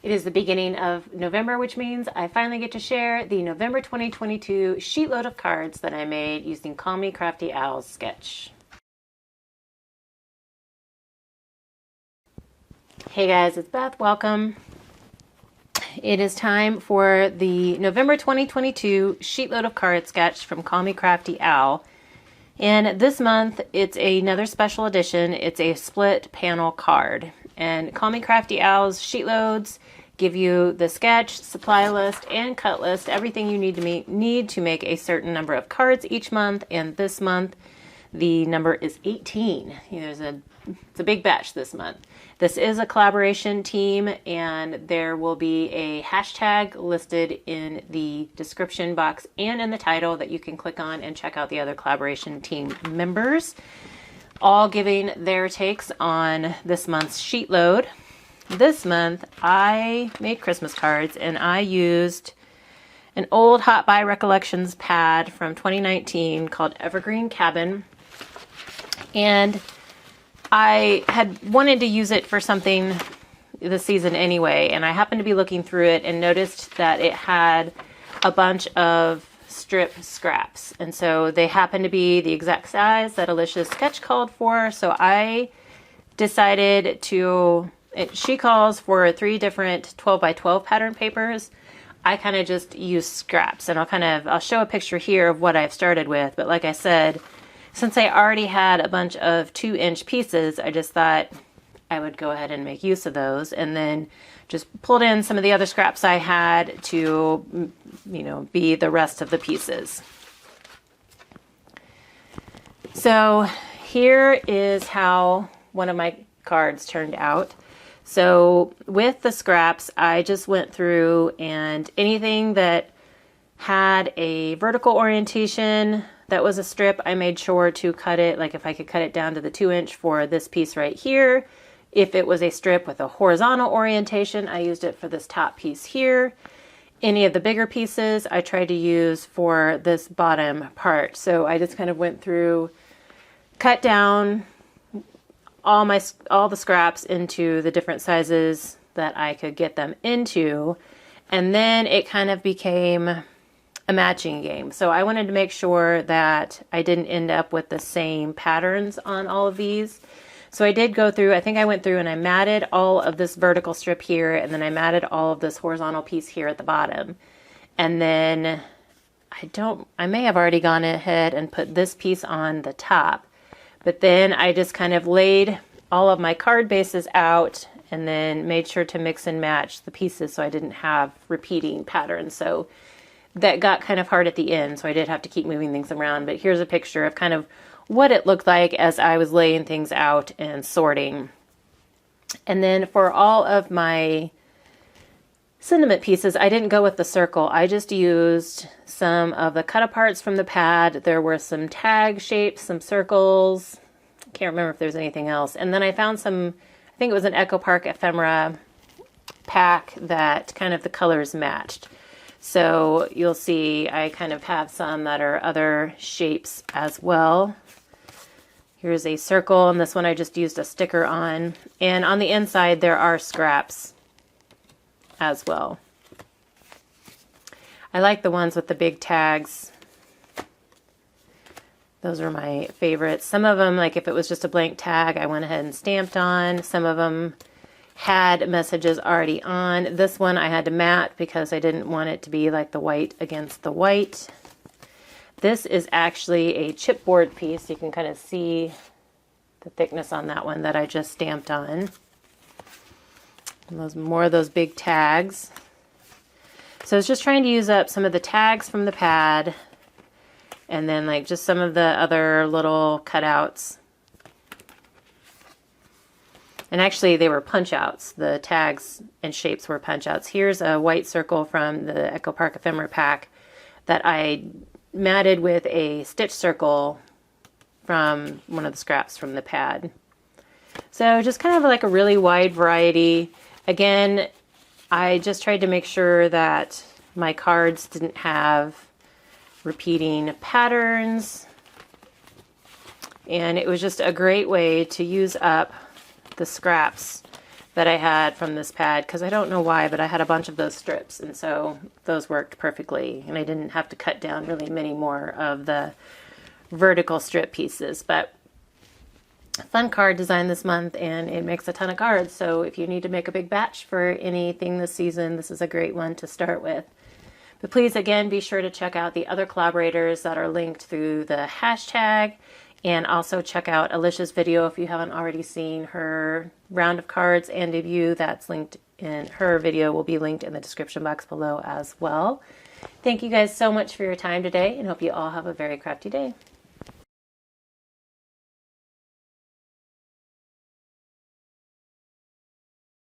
It is the beginning of November, which means I finally get to share the November 2022 sheet load of cards that I made using Call Me Crafty Owl's sketch. Hey guys, it's Beth. Welcome. It is time for the November 2022 sheet load of card sketch from Call Me Crafty Owl. And this month, it's another special edition. It's a split panel card. And Call Me Crafty Owl's sheet loads give you the sketch, supply list, and cut list, everything you need to make a certain number of cards each month. And this month, the number is 18. It's a big batch this month. This is a collaboration team, and there will be a hashtag listed in the description box and in the title that you can click on and check out the other collaboration team members, all giving their takes on this month's sheet load. This month, I made Christmas cards, and I used an old Hot Buy Recollections pad from 2019 called Evergreen Cabin. And I had wanted to use it for something this season anyway, and I happened to be looking through it and noticed that it had a bunch of strip scraps. And so they happened to be the exact size that Alicia's sketch called for. So I decided she calls for 3 different 12 by 12 pattern papers. I kind of just use scraps, and I'll show a picture here of what I've started with. But like I said, since I already had a bunch of 2-inch pieces, I just thought I would go ahead and make use of those, and then just pulled in some of the other scraps I had to, be the rest of the pieces. So here is how one of my cards turned out. So with the scraps, I just went through, and anything that had a vertical orientation that was a strip, I made sure to cut it, like if I could cut it down to the 2-inch for this piece right here. If it was a strip with a horizontal orientation, I used it for this top piece here. Any of the bigger pieces I tried to use for this bottom part. So I just kind of went through, cut down all the scraps into the different sizes that I could get them into, and then it kind of became a matching game. So I wanted to make sure that I didn't end up with the same patterns on all of these. So I did go through, I think I went through and I matted all of this vertical strip here, and then I matted all of this horizontal piece here at the bottom. And then I may have already gone ahead and put this piece on the top. But then I just kind of laid all of my card bases out and then made sure to mix and match the pieces so I didn't have repeating patterns. So that got kind of hard at the end, so I did have to keep moving things around. But here's a picture of kind of what it looked like as I was laying things out and sorting. And then for all of my sentiment pieces, I didn't go with the circle. I just used some of the cut aparts from the pad. There were some tag shapes, some circles. I can't remember if there's anything else. And then I found some, I think it was an Echo Park ephemera pack that kind of the colors matched. So you'll see I kind of have some that are other shapes as well. Here's a circle, and this one I just used a sticker on. And on the inside there are scraps as well. I like the ones with the big tags. Those are my favorites. Some of them, like if it was just a blank tag, I went ahead and stamped on. Some of them had messages already on. This one I had to matte because I didn't want it to be like the white against the white. This is actually a chipboard piece. You can kind of see the thickness on that one that I just stamped on. And more of those big tags. So I was just trying to use up some of the tags from the pad, and then like just some of the other little cutouts. And actually they were punch outs. The tags and shapes were punch outs. Here's a white circle from the Echo Park ephemera pack that I matted with a stitch circle from one of the scraps from the pad. So just kind of like a really wide variety. Again, I just tried to make sure that my cards didn't have repeating patterns. And it was just a great way to use up the scraps that I had from this pad, because I don't know why, but I had a bunch of those strips, and so those worked perfectly, and I didn't have to cut down really many more of the vertical strip pieces. But fun card design this month, and it makes a ton of cards, so if you need to make a big batch for anything this season, this is a great one to start with. But please, again, be sure to check out the other collaborators that are linked through the hashtag, and also check out Alicia's video if you haven't already seen her round of cards and debut. That's linked in her video, will be linked in the description box below as well. Thank you guys so much for your time today, and hope you all have a very crafty day.